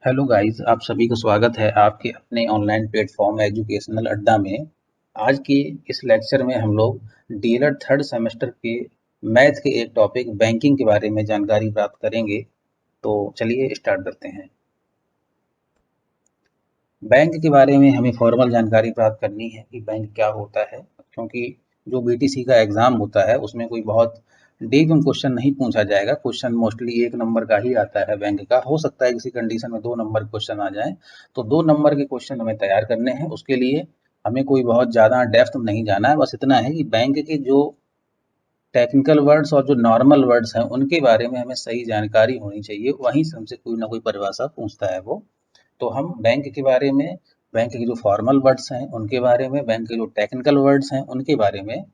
Hello guys, आप सभी को स्वागत है आपके अपने ऑनलाइन प्लेटफॉर्म एजुकेशनल अड्डा में। आज के इस लेक्चर में हम लोग डीएलएड थर्ड सेमेस्टर के मैथ के एक टॉपिक बैंकिंग के बारे में जानकारी प्राप्त करेंगे। तो चलिए स्टार्ट करते हैं। बैंक के बारे में हमें फॉर्मल जानकारी प्राप्त करनी है कि बैंक क्या होता है, क्योंकि जो बीटीसी का एग्ज़ाम होता है उसमें कोई बहुत डीप क्वेश्चन नहीं पूछा जाएगा। क्वेश्चन मोस्टली 1 नंबर का ही आता है बैंक का। हो सकता है किसी कंडीशन में 2 नंबर क्वेश्चन आ जाएँ, तो 2 नंबर के क्वेश्चन हमें तैयार करने हैं। उसके लिए हमें कोई बहुत ज़्यादा डेप्थ में नहीं जाना है, बस इतना है कि बैंक के जो टेक्निकल वर्ड्स और जो नॉर्मल वर्ड्स हैं उनके बारे में हमें सही जानकारी होनी चाहिए। वहीं से हमसे कोई ना कोई परिभाषा पूछता है वो। तो हम बैंक के बारे में, बैंक के जो फॉर्मल वर्ड्स हैं उनके बारे में, बैंक के जो टेक्निकल वर्ड्स हैं उनके बारे में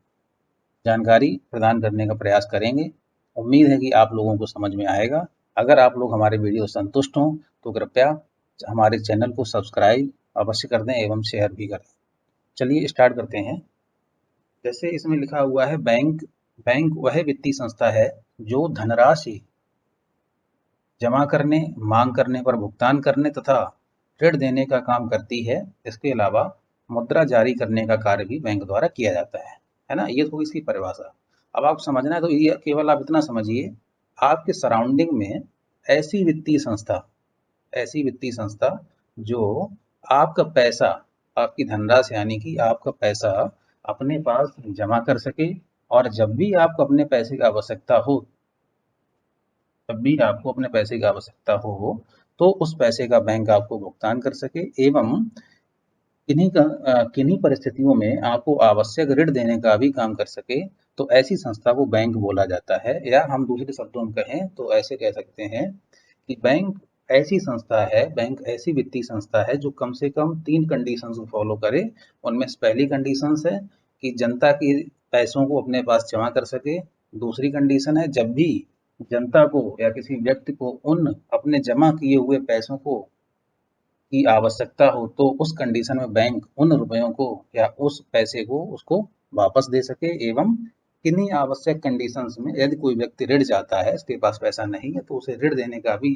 जानकारी प्रदान करने का प्रयास करेंगे। उम्मीद है कि आप लोगों को समझ में आएगा। अगर आप लोग हमारे वीडियो से संतुष्ट हों तो कृपया हमारे चैनल को सब्सक्राइब अवश्य कर दें एवं शेयर भी करें। चलिए स्टार्ट करते हैं। जैसे इसमें लिखा हुआ है, बैंक बैंक वह वित्तीय संस्था है जो धनराशि जमा करने, मांग करने पर भुगतान करने तथा ऋण देने का काम करती है। इसके अलावा मुद्रा जारी करने का कार्य भी बैंक द्वारा किया जाता है ना। ये थोड़ी इसकी परिभाषा। अब आप समझना है तो ये केवल आप इतना समझिए, आपके सराउंडिंग में ऐसी वित्तीय संस्था ऐसी वित्तीय संस्था जो आपका पैसा, आपकी धनराशि यानी कि आपका पैसा अपने पास जमा कर सके, और जब भी आपको अपने पैसे की आवश्यकता हो, जब भी आपको अपने पैसे की आवश्यकता हो तो उस पैसे का बैंक आपको भुगतान कर सके एवं किन्हीं परिस्थितियों में आपको आवश्यक ऋण देने का भी काम कर सके। तो ऐसी संस्था को बैंक बोला जाता है, या हम दूसरे शब्दों में कहें तो ऐसे कह सकते हैं कि बैंक ऐसी वित्तीय संस्था है जो कम से कम 3 कंडीशंस को फॉलो करे। उनमें से पहली कंडीशंस है कि जनता के पैसों को अपने पास जमा कर सके। दूसरी कंडीशन है, जब भी जनता को या किसी व्यक्ति को उन अपने जमा किए हुए पैसों को की आवश्यकता हो तो उस कंडीशन में बैंक उन रुपयों को या उस पैसे को उसको वापस दे सके। एवं किन्हीं आवश्यक कंडीशंस में यदि कोई व्यक्ति ऋण चाहता है, उसके पास पैसा नहीं है, तो उसे ऋण देने का भी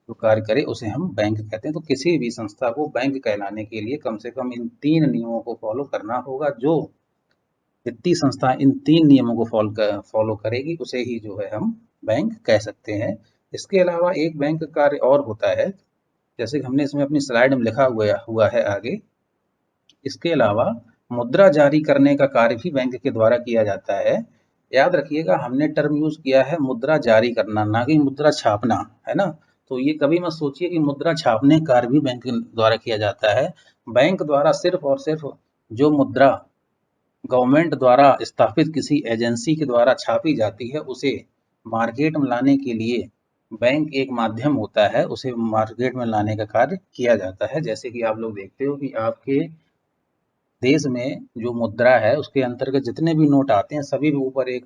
जो कार्य करे उसे हम बैंक कहते हैं। तो किसी भी संस्था को बैंक कहलाने के लिए कम से कम इन 3 नियमों को फॉलो करना होगा। जो वित्तीय संस्था इन 3 नियमों को फॉलो करेगी उसे ही जो है हम बैंक कह सकते हैं। इसके अलावा एक बैंक का कार्य और होता है, जैसे कि हमने इसमें अपनी स्लाइड में लिखा हुआ है आगे। इसके अलावा मुद्रा जारी करने का कार्य भी बैंक के द्वारा किया जाता है। याद रखिएगा, हमने टर्म यूज किया है मुद्रा जारी करना, ना कि मुद्रा छापना, है ना। तो ये कभी मत सोचिए कि मुद्रा छापने का कार्य भी बैंक के द्वारा किया जाता है। बैंक द्वारा सिर्फ और सिर्फ जो मुद्रा गवर्नमेंट द्वारा स्थापित किसी एजेंसी के द्वारा छापी जाती है उसे मार्केट में लाने के लिए बैंक एक माध्यम होता है, उसे मार्केट में लाने का कार्य किया जाता है। जैसे कि आप लोग देखते हो कि आपके देश में जो मुद्रा है उसके अंतर्गत जितने भी नोट आते हैं सभी के ऊपर एक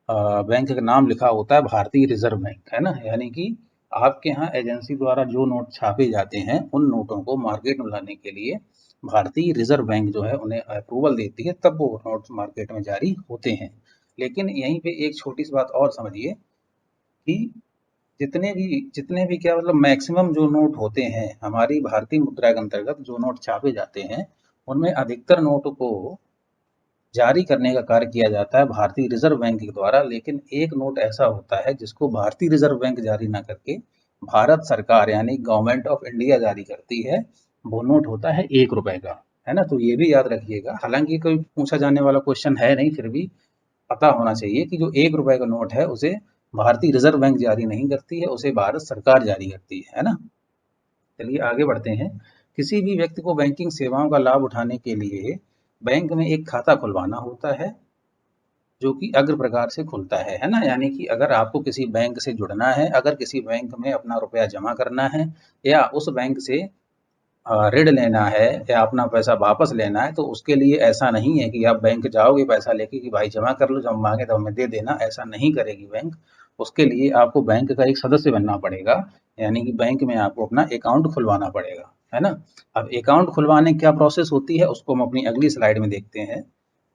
बैंक का नाम लिखा होता है, भारतीय रिजर्व बैंक, है ना। यानी कि आपके यहाँ एजेंसी द्वारा जो नोट छापे जाते हैं उन नोटों को मार्केट में लाने के लिए भारतीय रिजर्व बैंक जो है उन्हें अप्रूवल देती है, तब वो नोट मार्केट में जारी होते हैं। लेकिन यहीं पे एक छोटी सी बात और समझिए कि जितने भी क्या मतलब मैक्सिमम जो नोट होते हैं हमारी भारतीय मुद्रा के अंतर्गत, जो नोट छापे जाते हैं उनमें अधिकतर नोट को जारी करने का कार्य किया जाता है भारतीय रिजर्व बैंक के द्वारा। लेकिन एक नोट ऐसा होता है जिसको भारतीय रिजर्व बैंक जारी ना करके भारत सरकार यानी गवर्नमेंट ऑफ इंडिया जारी करती है। वो नोट होता है 1 रुपए का, है ना। तो ये भी याद रखिएगा, हालांकि कोई पूछा जाने वाला क्वेश्चन है नहीं, फिर भी पता होना चाहिए कि जो 1 रुपए का नोट है उसे भारतीय रिजर्व बैंक जारी नहीं करती है, उसे भारत सरकार जारी करती है ना। चलिए आगे बढ़ते हैं। किसी भी व्यक्ति को बैंकिंग सेवाओं का लाभ उठाने के लिए बैंक में एक खाता खुलवाना होता है, जो कि अग्र प्रकार से खुलता है ना। यानी कि अगर आपको किसी बैंक से जुड़ना है, अगर किसी बैंक में अपना रुपया जमा करना है या उस बैंक से ऋण लेना है या अपना पैसा वापस लेना है, तो उसके लिए ऐसा नहीं है कि आप बैंक जाओगे पैसा लेके कि भाई जमा कर लो, जब मांगे तो हमें दे देना, ऐसा नहीं करेगी बैंक। उसके लिए आपको बैंक का एक सदस्य बनना पड़ेगा, यानी कि बैंक में आपको अपना अकाउंट खुलवाना पड़ेगा, है ना। अब अकाउंट खुलवाने की क्या प्रोसेस होती है उसको हम अपनी अगली स्लाइड में देखते हैं।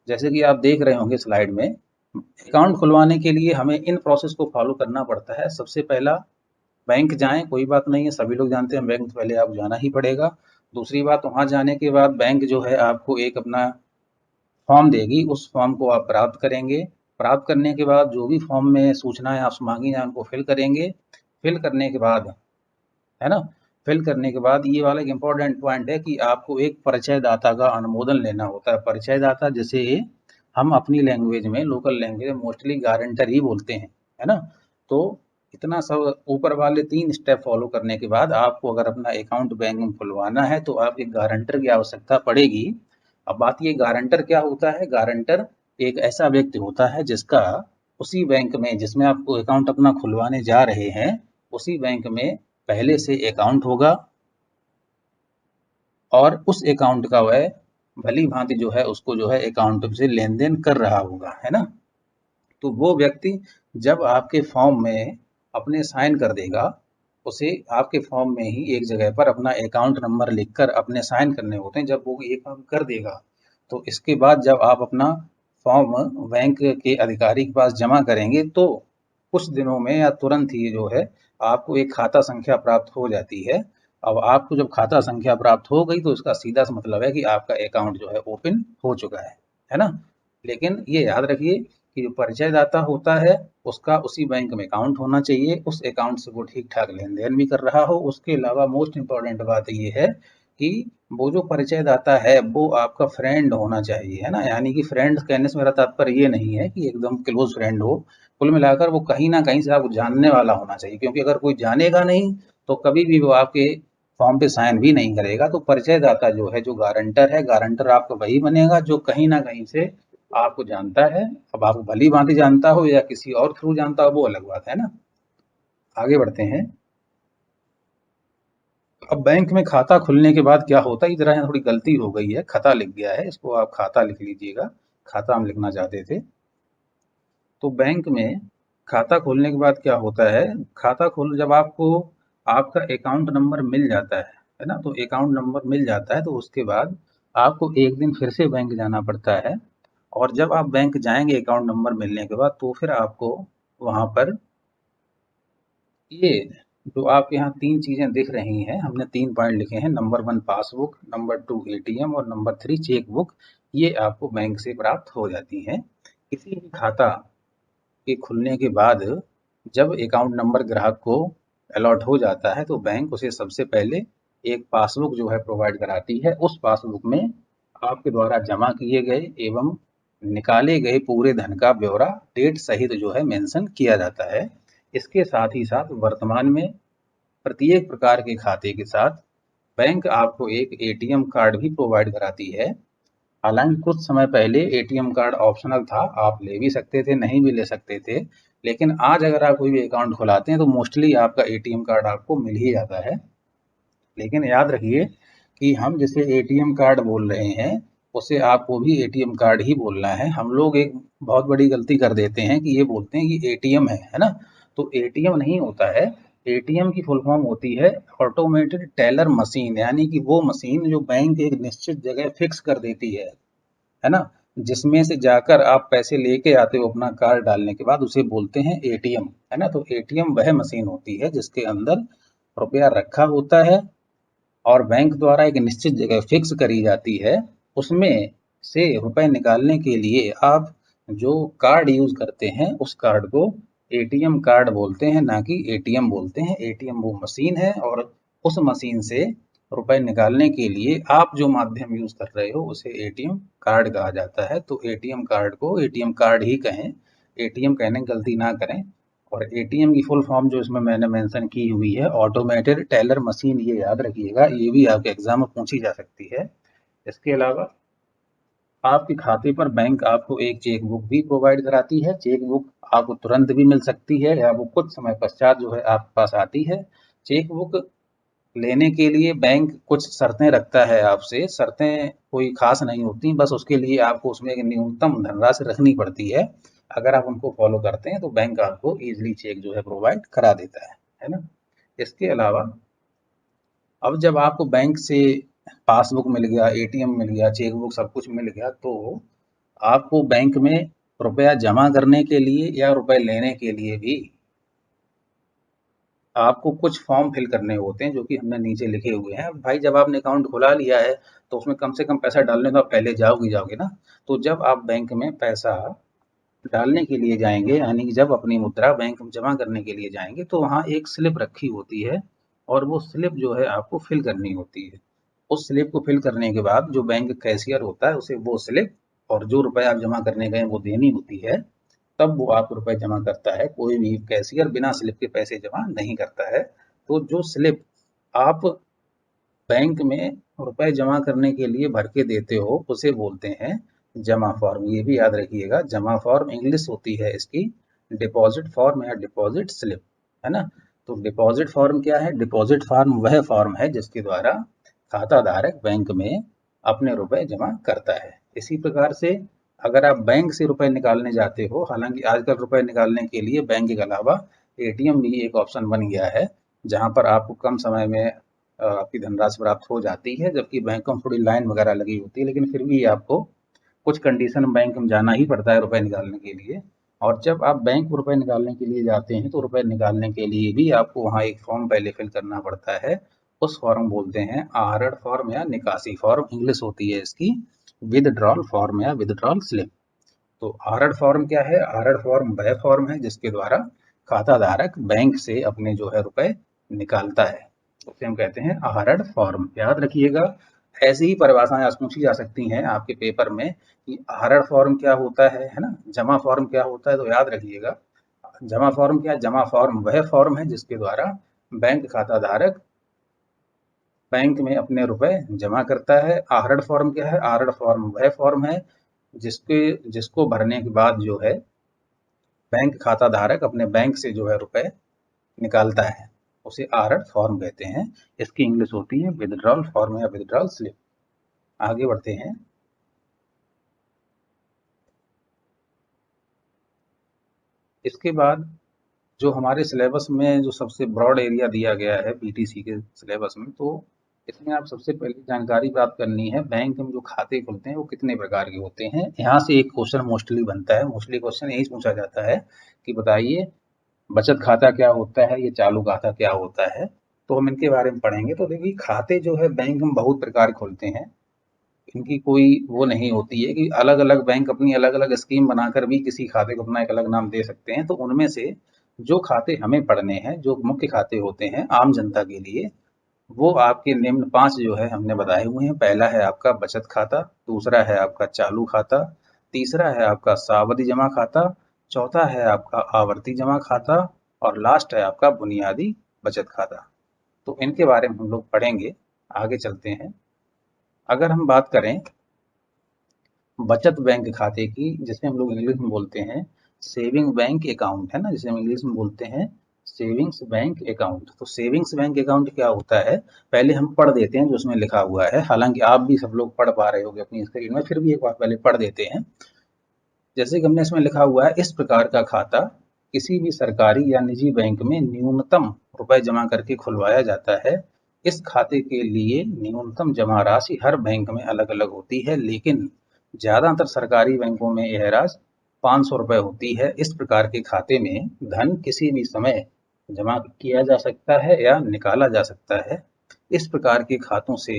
जैसे कि आप देख रहे होंगे स्लाइड में, अकाउंट खुलवाने के लिए हमें इन प्रोसेस को फॉलो करना पड़ता है। सबसे पहला बैंक जाएं, कोई बात नहीं है, सभी लोग जानते हैं बैंक पहले आपको जाना ही पड़ेगा। दूसरी बात, वहाँ जाने के बाद बैंक जो है आपको एक अपना फॉर्म देगी, उस फॉर्म को आप प्राप्त करेंगे। प्राप्त करने के बाद जो भी फॉर्म में सूचनाएं आपसे मांगी जाए उनको फिल करेंगे। फिल करने के बाद, है ना, फिल करने के बाद ये वाला एक इम्पोर्टेंट पॉइंट है कि आपको एक परिचय दाता का अनुमोदन लेना होता है। परिचय दाता जैसे हम अपनी लैंग्वेज में, लोकल लैंग्वेज में मोस्टली गारंटर ही बोलते हैं, है ना। तो इतना सब ऊपर वाले 3 स्टेप फॉलो करने के बाद आपको अगर अपना अकाउंट बैंक में खुलवाना है तो आपके गारंटर की आवश्यकता पड़ेगी। अब बात ये, गारंटर क्या होता है? गारंटर एक ऐसा व्यक्ति होता है जिसका उसी बैंक में जिसमें आप अकाउंट अपना खुलवाने जा रहे हैं, उसी बैंक में पहले से अकाउंट होगा और उस अकाउंट का वह भली भांति जो है उसको जो है अकाउंट से लेन देन कर रहा होगा, है ना। तो वो व्यक्ति जब आपके फॉर्म में अपने साइन कर देगा, उसे आपके फॉर्म में ही एक जगह पर अपना अकाउंट नंबर लिखकर अपने साइन करने होते हैं। जब वो ये काम कर देगा तो इसके बाद जब आप अपना फॉर्म बैंक के अधिकारी के पास जमा करेंगे तो कुछ दिनों में या तुरंत ही जो है आपको एक खाता संख्या प्राप्त हो जाती है। अब आपको जब खाता संख्या प्राप्त हो गई तो इसका सीधा सा मतलब है कि आपका अकाउंट जो है ओपन हो चुका है ना। लेकिन ये याद रखिए कि जो परिचयदाता होता है उसका उसी बैंक में अकाउंट होना चाहिए, उस अकाउंट से वो ठीक ठाक लेन देन भी कर रहा हो। उसके अलावा मोस्ट इम्पॉर्टेंट बात ये है कि वो जो परिचयदाता है वो आपका फ्रेंड होना चाहिए, है ना। यानी कि फ्रेंड कहने से मेरा तात्पर्य ये नहीं है कि एकदम क्लोज फ्रेंड हो, कुल मिलाकर वो कहीं ना कहीं से आपको जानने वाला होना चाहिए, क्योंकि अगर कोई जानेगा नहीं तो कभी भी वो आपके फॉर्म पे साइन भी नहीं करेगा। तो परिचयदाता जो है, जो गारंटर है, गारंटर आपका वही बनेगा जो कहीं ना कहीं से आपको जानता है। अब आपको भली भांति जानता हो या किसी और थ्रू जानता हो वो अलग बात है ना। आगे बढ़ते हैं। अब बैंक में खाता खुलने के बाद क्या होता है, जरा यहाँ थोड़ी गलती हो गई है, खता लिख गया है, इसको आप खाता लिख लीजिएगा। खाता हम लिखना चाहते थे। तो बैंक में खाता खोलने के बाद क्या होता है, खाता खोल जब आपको आपका अकाउंट नंबर मिल जाता है ना, तो अकाउंट नंबर मिल जाता है तो उसके बाद आपको एक दिन फिर से बैंक जाना पड़ता है। और जब आप बैंक जाएंगे अकाउंट नंबर मिलने के बाद तो फिर आपको वहाँ पर ये जो आपके यहाँ 3 चीज़ें दिख रही हैं, हमने 3 पॉइंट लिखे हैं, नंबर 1 पासबुक, नंबर 2 एटीएम और नंबर 3 चेक बुक। ये आपको बैंक से प्राप्त हो जाती हैं। किसी भी खाता के खुलने के बाद जब अकाउंट नंबर ग्राहक को अलॉट हो जाता है तो बैंक उसे सबसे पहले एक पासबुक जो है प्रोवाइड कराती है। उस पासबुक में आपके द्वारा जमा किए गए एवं निकाले गए पूरे धन का ब्यौरा डेट सहित जो है मेंशन किया जाता है। इसके साथ ही साथ वर्तमान में प्रत्येक प्रकार के खाते के साथ बैंक आपको एक एटीएम कार्ड भी प्रोवाइड कराती है। हालांकि कुछ समय पहले एटीएम कार्ड ऑप्शनल था, आप ले भी सकते थे, नहीं भी ले सकते थे। लेकिन आज अगर आप कोई भी अकाउंट खुलाते हैं तो मोस्टली आपका एटीएम कार्ड आपको मिल ही जाता है। लेकिन याद रखिए कि हम जिसे एटीएम कार्ड बोल रहे हैं उसे आपको भी एटीएम कार्ड ही बोलना है। हम लोग एक बहुत बड़ी गलती कर देते हैं कि ये बोलते हैं कि एटीएम है ना। तो एटीएम नहीं होता है। एटीएम की फुल फॉर्म होती है ऑटोमेटेड टेलर मशीन, यानी कि वो मशीन जो बैंक एक निश्चित जगह फिक्स कर देती है ना, जिसमें से जाकर आप पैसे लेके आते हो अपना कार्ड डालने के बाद, उसे बोलते हैं एटीएम, है ना। तो एटीएम वह मशीन होती है जिसके अंदर रुपया रखा होता है और बैंक द्वारा एक निश्चित जगह फिक्स करी जाती है। उसमें से रुपए निकालने के लिए आप जो कार्ड यूज करते हैं उस कार्ड को एटीएम कार्ड बोलते हैं, ना कि एटीएम बोलते हैं। एटीएम वो मशीन है और उस मशीन से रुपए निकालने के लिए आप जो माध्यम यूज कर रहे हो उसे एटीएम कार्ड कहा जाता है। तो एटीएम कार्ड को एटीएम कार्ड ही कहें, एटीएम कहने की गलती ना करें। और एटीएम की फुल फॉर्म जो इसमें मैंने मेंशन की हुई है ऑटोमेटेड टेलर मशीन, ये याद रखिएगा, ये भी आपके एग्जाम में पूछी जा सकती है। इसके अलावा आपके खाते पर बैंक आपको एक चेक बुक भी प्रोवाइड कराती है। चेक बुक आपको तुरंत भी मिल सकती है या वो कुछ समय पश्चात जो है आपके पास आती है। चेक बुक लेने के लिए बैंक कुछ शर्तें रखता है आपसे। शर्तें कोई खास नहीं होती, बस उसके लिए आपको उसमें एक न्यूनतम धनराशि रखनी पड़ती है। अगर आप उनको फॉलो करते हैं तो बैंक आपको ईजिली चेक जो है प्रोवाइड करा देता है ना। इसके अलावा अब जब आपको बैंक से पासबुक मिल गया, एटीएम मिल गया, चेक बुक सब कुछ मिल गया, तो आपको बैंक में रुपया जमा करने के लिए या रुपए लेने के लिए भी आपको कुछ फॉर्म फिल करने होते हैं जो कि हमने नीचे लिखे हुए हैं। भाई जब आपने अकाउंट खुला लिया है तो उसमें कम से कम पैसा डालने तो आप पहले जाओगे ना। तो जब आप बैंक में पैसा डालने के लिए जाएंगे, यानी कि जब अपनी मुद्रा बैंक में जमा करने के लिए जाएंगे, तो वहाँ एक स्लिप रखी होती है और वो स्लिप जो है आपको फिल करनी होती है। उस स्लिप को फिल करने के बाद जो बैंक कैशियर होता है उसे वो स्लिप और जो रुपए आप जमा करने गए वो देनी होती है, तब वो आप रुपए जमा करता है। कोई भी कैशियर बिना स्लिप के पैसे जमा नहीं करता है। तो जो स्लिप आप बैंक में रुपए जमा करने के लिए भर के देते हो उसे बोलते हैं जमा फॉर्म। ये भी याद रखिएगा, जमा फॉर्म इंग्लिश होती है इसकी डिपॉजिट फॉर्म या डिपॉजिट स्लिप, है ना। तो डिपॉजिट फॉर्म क्या है? डिपॉजिट फॉर्म वह फॉर्म है जिसके द्वारा खाता धारक बैंक में अपने रुपए जमा करता है। इसी प्रकार से अगर आप बैंक से रुपए निकालने जाते हो, हालांकि आजकल रुपए निकालने के लिए बैंक के अलावा एटीएम भी एक ऑप्शन बन गया है, जहां पर आपको कम समय में आपकी धनराशि प्राप्त हो जाती है, जबकि बैंकों में थोड़ी लाइन वगैरह लगी होती है, लेकिन फिर भी आपको कुछ कंडीशन बैंक में जाना ही पड़ता है रुपए निकालने के लिए। और जब आप बैंक में रुपए निकालने के लिए जाते हैं तो रुपए निकालने के लिए भी आपको वहाँ एक फॉर्म पहले फिल करना पड़ता है। उस फॉर्म बोलते हैं आहरण फॉर्म या निकासी फॉर्म, इंग्लिश होती है इसकी विदड्रॉल फॉर्म या विदड्रॉल स्लिप। तो आहरण फॉर्म क्या है? आहरण फॉर्म वह फॉर्म है जिसके द्वारा खाता धारक बैंक से अपने जो है रुपए निकालता है, उसे हम कहते हैं आहरण फॉर्म। याद रखिएगा, ऐसी ही परिभाषाएं आज पूछी जा सकती हैं आपके पेपर में कि आहरण फॉर्म क्या होता है ना, जमा फॉर्म क्या होता है। तो याद रखिएगा, जमा फॉर्म क्या है? जमा फॉर्म वह फॉर्म है जिसके द्वारा बैंक खाता धारक बैंक में अपने रुपए जमा करता है। आहरण फॉर्म क्या है? आहरण फॉर्म वह फॉर्म है जिसके जिसको भरने के बाद जो है बैंक खाता धारक अपने बैंक से जो है रुपए निकालता है, उसे आहरण फॉर्म कहते हैं। इसकी इंग्लिश होती है विदड्रॉल फॉर्म या विदड्रॉल स्लिप। आगे बढ़ते हैं। इसके बाद जो हमारे सिलेबस में जो सबसे ब्रॉड एरिया दिया गया है पीटीसी के सिलेबस में, तो इसमें आप सबसे पहले जानकारी प्राप्त करनी है बैंक में जो खाते खुलते हैं वो कितने प्रकार के होते हैं। यहाँ से एक क्वेश्चन मोस्टली बनता है, मोस्टली क्वेश्चन यही पूछा जाता है कि बताइए बचत खाता क्या होता है, ये चालू खाता क्या होता है। तो हम इनके बारे में पढ़ेंगे। तो देखिए, खाते जो है बैंक में बहुत प्रकार खुलते हैं, इनकी कोई वो नहीं होती है कि अलग अलग बैंक अपनी अलग अलग स्कीम बनाकर भी किसी खाते को अपना एक अलग नाम दे सकते हैं। तो उनमें से जो खाते हमें पढ़ने हैं, जो मुख्य खाते होते हैं आम जनता के लिए, वो आपके निम्न 5 जो है हमने बताए हुए हैं। पहला है आपका बचत खाता, दूसरा है आपका चालू खाता, तीसरा है आपका सावधि जमा खाता, चौथा है आपका आवर्ती जमा खाता और लास्ट है आपका बुनियादी बचत खाता। तो इनके बारे में हम लोग पढ़ेंगे। आगे चलते हैं। अगर हम बात करें बचत बैंक खाते की, जिसे हम लोग इंग्लिश में बोलते हैं सेविंग बैंक अकाउंट, है ना, जिसे हम इंग्लिश में बोलते हैं सेविंग्स बैंक अकाउंट। तो सेविंग्स बैंक अकाउंट क्या होता है, पहले हम पढ़ देते हैं जो उसमें लिखा हुआ है। हालांकि आप भी सब लोग पढ़ पा रहे होंगे अपनी स्क्रीन में, फिर भी एक बार पहले पढ़ देते हैं। जैसे कि हमने इसमें लिखा हुआ है, इस प्रकार का खाता किसी भी सरकारी या निजी बैंक में न्यूनतम रुपए जमा करके खुलवाया जाता है। इस खाते के लिए न्यूनतम जमा राशि हर बैंक में अलग अलग होती है, लेकिन ज्यादातर सरकारी बैंकों में यह राशि 500 रुपए होती है। इस प्रकार के खाते में धन किसी भी समय जमा किया जा सकता है या निकाला जा सकता है। इस प्रकार के खातों से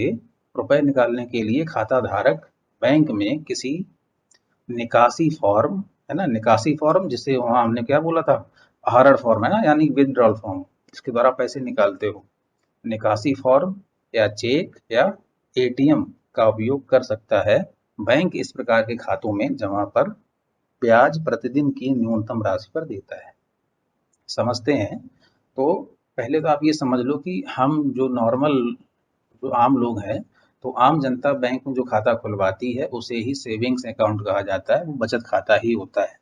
रुपए निकालने के लिए खाता धारक बैंक में किसी निकासी फॉर्म, है ना, निकासी फॉर्म, जिसे वहां हमने क्या बोला था, आहरण फॉर्म, है ना, यानी विदड्रॉल फॉर्म, इसके द्वारा पैसे निकालते हो, निकासी फॉर्म या चेक या एटीएम का उपयोग कर सकता है। बैंक इस प्रकार के खातों में जमा पर ब्याज प्रतिदिन की न्यूनतम राशि पर देता है। समझते हैं। तो पहले तो आप ये समझ लो कि हम जो नॉर्मल जो आम लोग हैं, तो आम जनता बैंक में जो खाता खुलवाती है उसे ही सेविंग्स अकाउंट कहा जाता है, वो बचत खाता ही होता है।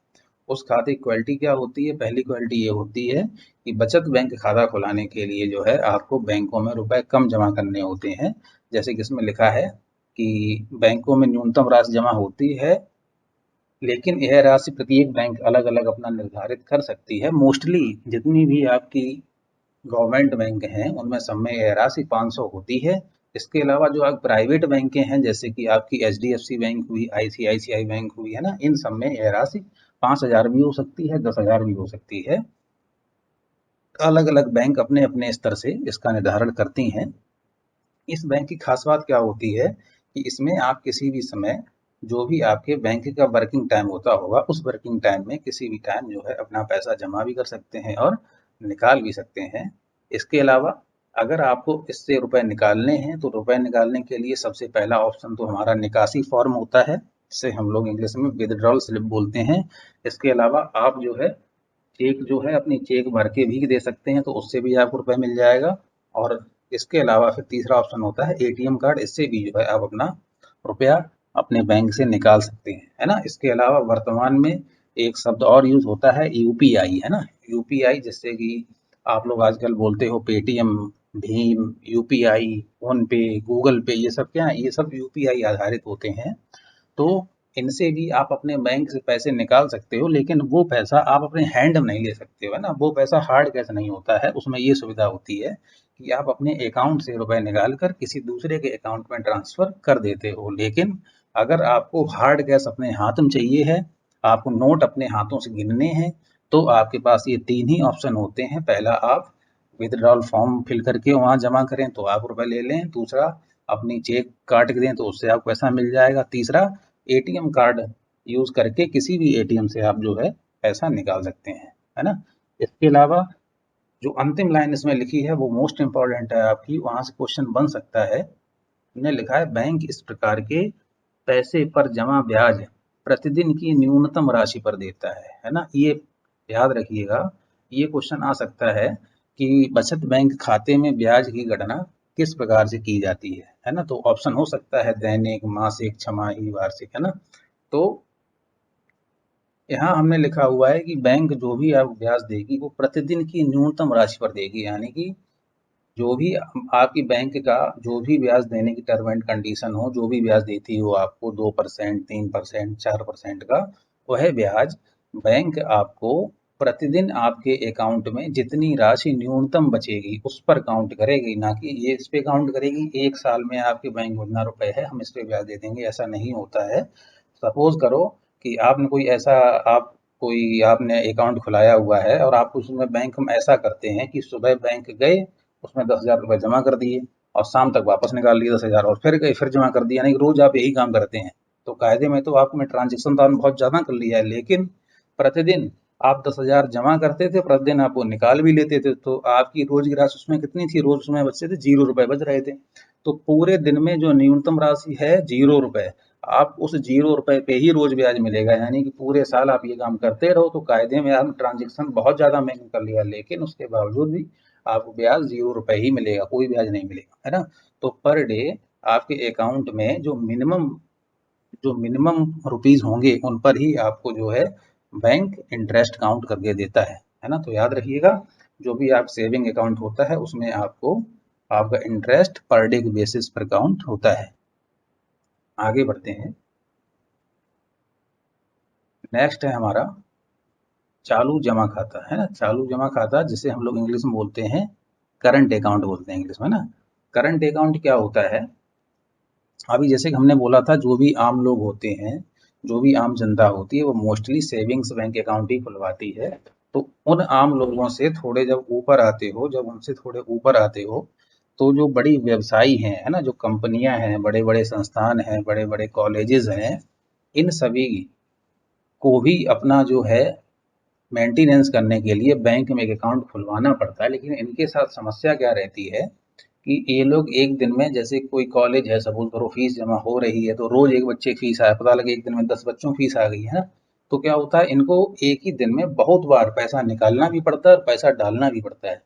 उस खाते की क्वालिटी क्या होती है? पहली क्वालिटी ये होती है कि बचत बैंक खाता खुलाने के लिए जो है आपको बैंकों में रुपए कम जमा करने होते हैं। जैसे कि इसमें लिखा है कि बैंकों में न्यूनतम राशि जमा होती है, लेकिन यह राशि प्रत्येक बैंक अलग अलग अपना निर्धारित कर सकती है। मोस्टली जितनी भी आपकी गवर्नमेंट बैंक हैं उनमें सब में यह राशि 500 होती है। इसके अलावा जो आप प्राइवेट बैंकें हैं, जैसे कि आपकी एचडीएफसी बैंक हुई, आईसीआईसीआई बैंक हुई, है ना, इन सब में यह राशि 5,000 भी हो सकती है, 10,000 भी हो सकती है। अलग अलग बैंक अपने अपने स्तर से इसका निर्धारण करती हैं। इस बैंक की खास बात क्या होती है कि इसमें आप किसी भी समय जो भी आपके बैंक का वर्किंग टाइम होता होगा उस वर्किंग टाइम में किसी भी टाइम जो है अपना पैसा जमा भी कर सकते हैं और निकाल भी सकते हैं। इसके अलावा अगर आपको इससे रुपए निकालने हैं तो रुपए निकालने के लिए सबसे पहला ऑप्शन तो हमारा निकासी फॉर्म होता है, जिसे हम लोग इंग्लिश में विदड्रॉल स्लिप बोलते हैं। इसके अलावा आप जो है चेक जो है अपनी चेक भर के भी दे सकते हैं, तो उससे भी आपको रुपए मिल जाएगा। और इसके अलावा फिर तीसरा ऑप्शन होता है एटीएम कार्ड, इससे भी जो है आप अपना रुपया अपने बैंक से निकाल सकते हैं, है ना। इसके अलावा वर्तमान में एक शब्द और यूज होता है यूपीआई, है ना। यूपीआई जिससे कि आप लोग आजकल बोलते हो पेटीएम, भीम, यूपीआई, फोन पे, गूगल पे, ये सब क्या है, ये सब यूपीआई आधारित होते हैं। तो इनसे भी आप अपने बैंक से पैसे निकाल सकते हो, लेकिन वो पैसा आप अपने हैंड में नहीं ले सकते हो, है ना। वो पैसा हार्ड कैश नहीं होता है, उसमें ये सुविधा होती है कि आप अपने अकाउंट से रुपए निकाल कर किसी दूसरे के अकाउंट में ट्रांसफर कर देते हो। लेकिन अगर आपको हार्ड कैश अपने हाथ में चाहिए है, आपको नोट अपने हाथों से गिनने हैं, तो आपके पास ये तीन ही ऑप्शन होते हैं। पहला, आप विदड्रॉल फॉर्म फिल करके वहाँ जमा करें तो आप रुपए ले लें। दूसरा, अपनी चेक काट के दें तो उससे आपको पैसा मिल जाएगा। तीसरा, एटीएम कार्ड यूज करके किसी भी एटीएम से आप जो है पैसा निकाल सकते हैं, है ना। इसके अलावा जो अंतिम लाइन इसमें लिखी है वो मोस्ट इंपॉर्टेंट है आपकी, वहां से क्वेश्चन बन सकता है। हमने लिखा है बैंक इस प्रकार के पैसे पर जमा ब्याज प्रतिदिन की न्यूनतम राशि पर देता है ना। ये याद रखिएगा, ये क्वेश्चन आ सकता है कि बचत बैंक खाते में ब्याज की गणना किस प्रकार से की जाती है ना। तो ऑप्शन हो सकता है दैनिक, मासिक, छमाही, वार्षिक, है ना। तो यहाँ हमने लिखा हुआ है कि बैंक जो भी आपको ब्याज देगी वो प्रतिदिन की न्यूनतम राशि पर देगी, यानी कि जो भी आपकी बैंक का जो भी ब्याज देने की टर्म एंड कंडीशन हो, जो भी ब्याज देती हो आपको 2%, 3%, 4% का, वह ब्याज बैंक आपको प्रतिदिन आपके अकाउंट में जितनी राशि न्यूनतम बचेगी उस पर काउंट करेगी, ना कि ये इस पे काउंट करेगी एक साल में आपके बैंक में इतना रुपए है हम इस पे ब्याज दे देंगे, ऐसा नहीं होता है। सपोज करो कि आपने कोई ऐसा आप कोई आपने अकाउंट खुलाया हुआ है और आप उसमें बैंक में ऐसा करते हैं कि सुबह बैंक गए, उसमें 10,000 रुपए जमा कर दिए और शाम तक वापस निकाल लिए 10,000 और फिर गए फिर जमा कर दिया, यानी रोज आप यही काम करते हैं। तो कायदे में तो आपने ट्रांजेक्शन तो आपने बहुत ज्यादा कर लिया है, लेकिन प्रतिदिन आप 10,000 जमा करते थे, प्रतिदिन आप वो निकाल भी लेते थे, तो आपकी रोज की राशि उसमें कितनी थी, रोज उसमें बचते थे 0 रुपए बच रहे थे। तो पूरे दिन में जो न्यूनतम राशि है 0 रुपए, आप उस 0 रुपए पे ही रोज ब्याज मिलेगा, यानी कि पूरे साल आप ये काम करते रहो तो कायदे में आपने ट्रांजेक्शन बहुत ज्यादा महंगा कर लिया, लेकिन उसके बावजूद भी आपको ब्याज 0 रुपए ही मिलेगा, कोई ब्याज नहीं मिलेगा, है ना। तो पर डे आपके अकाउंट में जो मिनिमम रुपीज होंगे उन पर ही आपको जो है बैंक इंटरेस्ट काउंट करके देता है ना। तो याद रखिएगा, जो भी आप सेविंग अकाउंट होता है उसमें आपको आपका इंटरेस्ट पर डे के बेसिस पर काउंट होता है। आगे बढ़ते हैं। नेक्स्ट है हमारा चालू जमा खाता, है ना। चालू जमा खाता जिसे हम लोग इंग्लिश में बोलते हैं करंट अकाउंट बोलते हैं इंग्लिश में ना। करंट अकाउंट क्या होता है, अभी जैसे कि हमने बोला था जो भी आम लोग होते हैं, जो भी आम जनता होती है वो मोस्टली सेविंग्स बैंक अकाउंट ही खुलवाती है। तो उन आम लोगों से थोड़े जब ऊपर आते हो, जब उनसे थोड़े ऊपर आते हो, तो जो बड़ी व्यवसायी हैं, है ना, जो कंपनियां हैं, बड़े बड़े संस्थान हैं, बड़े बड़े कॉलेजेस हैं, इन सभी को भी अपना जो है मेंटेनेंस करने के लिए बैंक में एक अकाउंट खुलवाना पड़ता है। लेकिन इनके साथ समस्या क्या रहती है कि ये लोग एक दिन में, जैसे कोई कॉलेज है सपोज करो, फीस जमा हो रही है तो रोज एक बच्चे की फीस आया, पता लगे एक दिन में 10 बच्चों की फीस आ गई है ना। तो क्या होता है, इनको एक ही दिन में बहुत बार पैसा निकालना भी पड़ता है और पैसा डालना भी पड़ता है।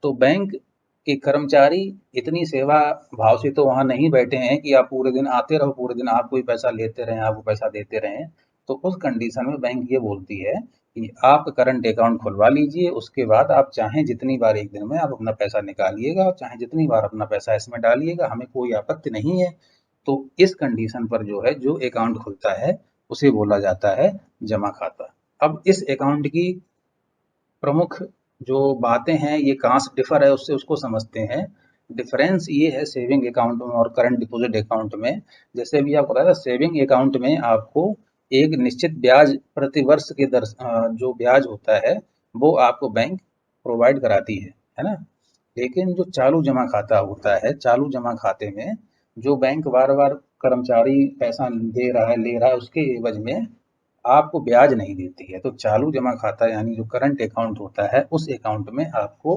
तो बैंक के कर्मचारी इतनी सेवा भाव से तो वहां नहीं बैठे हैं कि आप पूरे दिन आते रहो, पूरे दिन आपको ही पैसा लेते रहें, आपको पैसा देते रहें। तो उस कंडीशन में बैंक ये बोलती है कि आप करंट अकाउंट खुलवा लीजिए, उसके बाद आप चाहें जितनी बार एक दिन में आप अपना पैसा निकालिएगा और चाहे जितनी बार अपना पैसा इसमें डालिएगा, हमें कोई आपत्ति नहीं है। तो इस कंडीशन पर जो है जो अकाउंट खुलता है उसे बोला जाता है जमा खाता। अब इस अकाउंट की प्रमुख जो बातें हैं ये कहाँ से डिफर है उससे उसको समझते हैं। डिफरेंस ये है सेविंग अकाउंट में और करंट डिपॉजिट अकाउंट में। जैसे अभी आपको बताया था, सेविंग अकाउंट में आपको एक निश्चित ब्याज प्रति वर्ष के दर जो ब्याज होता है वो आपको बैंक प्रोवाइड कराती है ना। लेकिन जो चालू जमा खाता होता है, चालू जमा खाते में जो बैंक बार बार कर्मचारी पैसा दे रहा है, ले रहा है, उसके एवज में आपको ब्याज नहीं देती है। तो चालू जमा खाता यानी जो करंट अकाउंट होता है, उस अकाउंट में आपको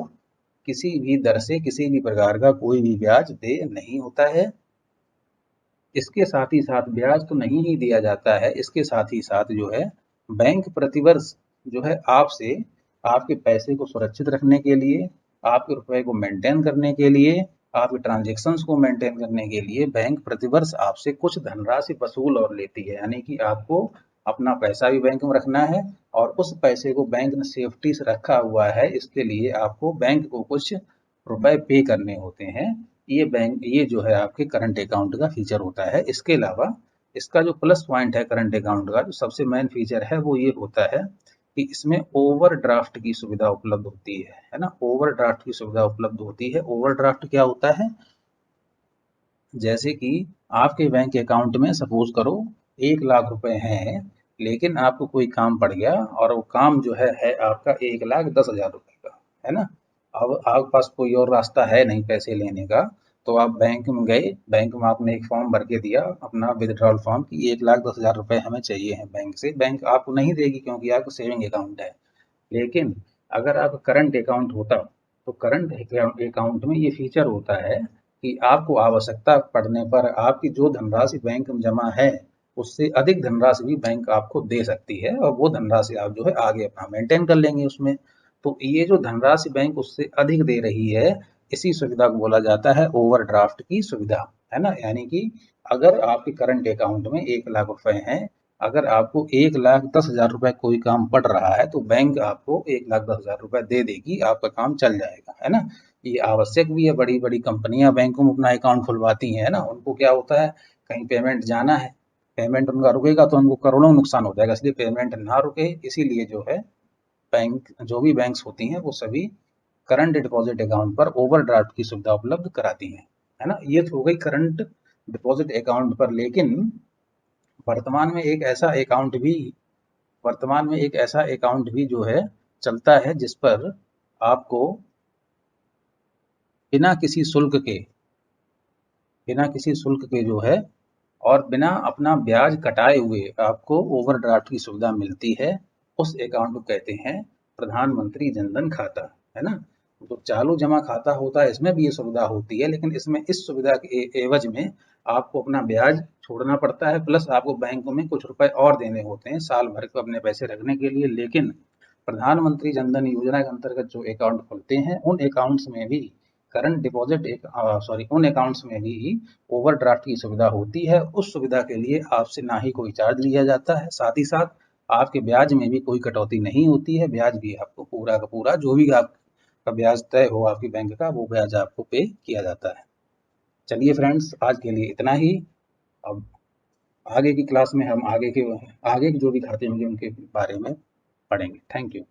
किसी भी दर से किसी भी प्रकार का कोई भी ब्याज दे नहीं होता है। इसके साथ ही साथ ब्याज तो नहीं ही दिया जाता है, इसके साथ ही साथ जो है बैंक प्रतिवर्ष जो है आपसे आपके पैसे को सुरक्षित रखने के लिए, आपके रुपए को मेंटेन करने के लिए, आपके ट्रांजेक्शन्स को मेंटेन करने के लिए बैंक प्रतिवर्ष आपसे कुछ धनराशि वसूल और लेती है। यानी कि आपको अपना पैसा भी बैंक में रखना है और उस पैसे को बैंक ने सेफ्टी से रखा हुआ है, इसके लिए आपको बैंक को कुछ रुपए पे करने होते हैं। ये जो है आपके करंट अकाउंट का फीचर होता है। इसके अलावा इसका जो प्लस पॉइंट है करंट अकाउंट का, जो सबसे मेन फीचर है वो ये होता है कि इसमें ओवरड्राफ्ट की सुविधा उपलब्ध होती है ना। ओवरड्राफ्ट की सुविधा उपलब्ध होती है। ओवरड्राफ्ट क्या होता है? जैसे कि आपके बैंक अकाउंट में सपोज करो 1 लाख रुपए हैं, लेकिन आपको कोई काम पड़ गया और वो काम जो है आपका 1,10,000 रुपए का, है ना। अब आपके पास कोई और रास्ता है नहीं पैसे लेने का, तो आप बैंक में गए, बैंक में आपने एक फॉर्म भर के दिया अपना विदड्रॉल फॉर्म कि 1,10,000 रुपए हमें चाहिए हैं बैंक से। बैंक आपको नहीं देगी क्योंकि आपका सेविंग अकाउंट है। लेकिन अगर आपका करंट अकाउंट होता, तो करंट अकाउंट में ये फीचर होता है कि आपको आवश्यकता पड़ने पर आपकी जो धनराशि बैंक में जमा है, उससे अधिक धनराशि भी बैंक आपको दे सकती है और वो धनराशि आप जो है आगे अपना मेंटेन कर लेंगे उसमें। तो ये जो धनराशि बैंक उससे अधिक दे रही है, इसी सुविधा को बोला जाता है ओवरड्राफ्ट की सुविधा, है ना। यानी कि अगर आपके करंट अकाउंट में 1 लाख रुपए हैं, अगर आपको 1,10,000 रुपए कोई काम पड़ रहा है, तो बैंक आपको 1,10,000 रुपए दे देगी, आपका काम चल जाएगा, है ना। ये आवश्यक भी है। बड़ी बड़ी कंपनियां बैंकों में अपना अकाउंट खुलवाती हैं, है ना। उनको क्या होता है, कहीं पेमेंट जाना है, पेमेंट उनका रुकेगा तो उनको करोड़ों नुकसान हो जाएगा, इसलिए पेमेंट ना रुके इसीलिए जो है बैंक, जो भी बैंक्स होती हैं वो सभी करंट डिपॉजिट अकाउंट पर ओवरड्राफ्ट की सुविधा उपलब्ध कराती हैं, है ना। ये तो हो गई करंट डिपॉजिट अकाउंट पर। लेकिन वर्तमान में एक ऐसा अकाउंट भी वर्तमान में एक ऐसा अकाउंट भी जो है चलता है, जिस पर आपको बिना किसी शुल्क के बिना किसी शुल्क के जो है और बिना अपना ब्याज कटाए हुए आपको ओवरड्राफ्ट की सुविधा मिलती है। उस अकाउंट को कहते हैं प्रधानमंत्री जनधन खाता, है ना। तो चालू जमा खाता होता है, इसमें भी ये सुविधा होती है, लेकिन इसमें इस सुविधा के एवज में आपको अपना ब्याज छोड़ना पड़ता है, प्लस आपको बैंक में कुछ रुपए और देने होते हैं साल भर को अपने पैसे रखने के लिए। लेकिन प्रधानमंत्री जनधन योजना के अंतर्गत जो अकाउंट खुलते हैं, उन अकाउंट्स में भी करंट डिपॉजिट एक सॉरी उन अकाउंट्स में भी ओवरड्राफ्ट की सुविधा होती है। उस सुविधा के लिए आपसे ना ही कोई चार्ज लिया जाता है, साथ ही साथ आपके ब्याज में भी कोई कटौती नहीं होती है। ब्याज भी आपको पूरा का पूरा जो भी आपका ब्याज तय हो आपकी बैंक का, वो ब्याज आपको पे किया जाता है। चलिए फ्रेंड्स, आज के लिए इतना ही। अब आगे की क्लास में हम आगे के जो भी खाते होंगे उनके बारे में पढ़ेंगे। Thank you.